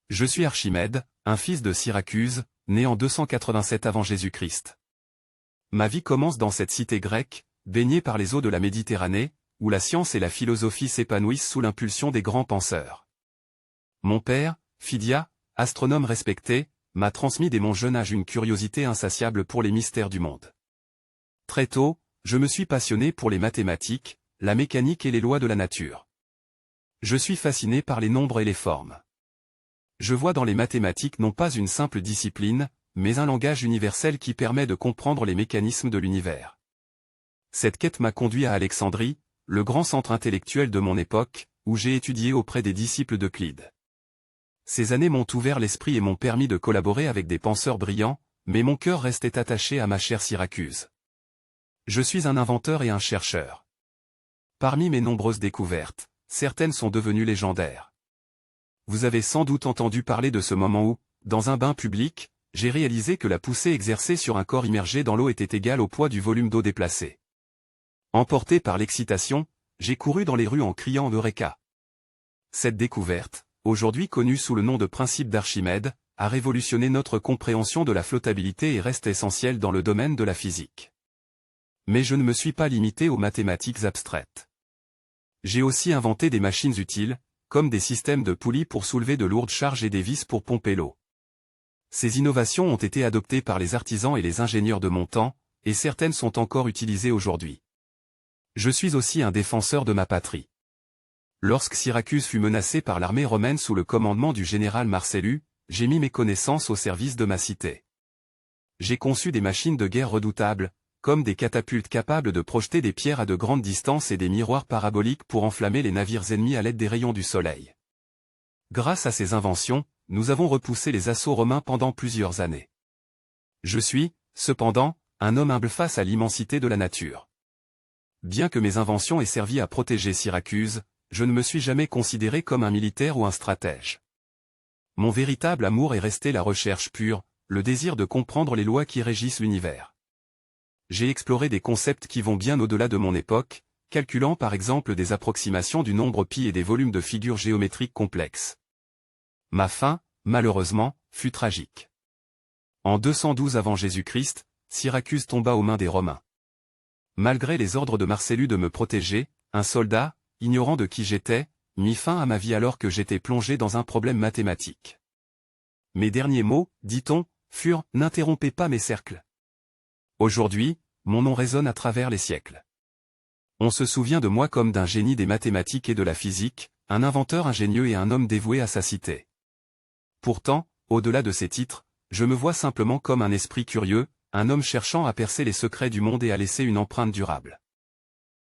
Je suis Archimède, un fils de Syracuse, né en 287 avant Jésus-Christ. Ma vie commence dans cette cité grecque, baignée par les eaux de la Méditerranée, où la science et la philosophie s'épanouissent sous l'impulsion des grands penseurs. Mon père, Phidia, astronome respecté, m'a transmis dès mon jeune âge une curiosité insatiable pour les mystères du monde. Très tôt, je me suis passionné pour les mathématiques, la mécanique et les lois de la nature. Je suis fasciné par les nombres et les formes. Je vois dans les mathématiques non pas une simple discipline, mais un langage universel qui permet de comprendre les mécanismes de l'univers. Cette quête m'a conduit à Alexandrie, le grand centre intellectuel de mon époque, où j'ai étudié auprès des disciples d'Euclide. Ces années m'ont ouvert l'esprit et m'ont permis de collaborer avec des penseurs brillants, mais mon cœur restait attaché à ma chère Syracuse. Je suis un inventeur et un chercheur. Parmi mes nombreuses découvertes, certaines sont devenues légendaires. Vous avez sans doute entendu parler de ce moment où, dans un bain public, j'ai réalisé que la poussée exercée sur un corps immergé dans l'eau était égale au poids du volume d'eau déplacé. Emporté par l'excitation, j'ai couru dans les rues en criant Eureka. Cette découverte, aujourd'hui connue sous le nom de principe d'Archimède, a révolutionné notre compréhension de la flottabilité et reste essentielle dans le domaine de la physique. Mais je ne me suis pas limité aux mathématiques abstraites. J'ai aussi inventé des machines utiles, comme des systèmes de poulies pour soulever de lourdes charges et des vis pour pomper l'eau. Ces innovations ont été adoptées par les artisans et les ingénieurs de mon temps, et certaines sont encore utilisées aujourd'hui. Je suis aussi un défenseur de ma patrie. Lorsque Syracuse fut menacée par l'armée romaine sous le commandement du général Marcellus, j'ai mis mes connaissances au service de ma cité. J'ai conçu des machines de guerre redoutables, comme des catapultes capables de projeter des pierres à de grandes distances et des miroirs paraboliques pour enflammer les navires ennemis à l'aide des rayons du soleil. Grâce à ces inventions, nous avons repoussé les assauts romains pendant plusieurs années. Je suis, cependant, un homme humble face à l'immensité de la nature. Bien que mes inventions aient servi à protéger Syracuse, je ne me suis jamais considéré comme un militaire ou un stratège. Mon véritable amour est resté la recherche pure, le désir de comprendre les lois qui régissent l'univers. J'ai exploré des concepts qui vont bien au-delà de mon époque, calculant par exemple des approximations du nombre pi et des volumes de figures géométriques complexes. Ma fin, malheureusement, fut tragique. En 212 avant Jésus-Christ, Syracuse tomba aux mains des Romains. Malgré les ordres de Marcellus de me protéger, un soldat, ignorant de qui j'étais, mit fin à ma vie alors que j'étais plongé dans un problème mathématique. Mes derniers mots, dit-on, furent « N'interrompez pas mes cercles ». Aujourd'hui, mon nom résonne à travers les siècles. On se souvient de moi comme d'un génie des mathématiques et de la physique, un inventeur ingénieux et un homme dévoué à sa cité. Pourtant, au-delà de ces titres, je me vois simplement comme un esprit curieux, un homme cherchant à percer les secrets du monde et à laisser une empreinte durable.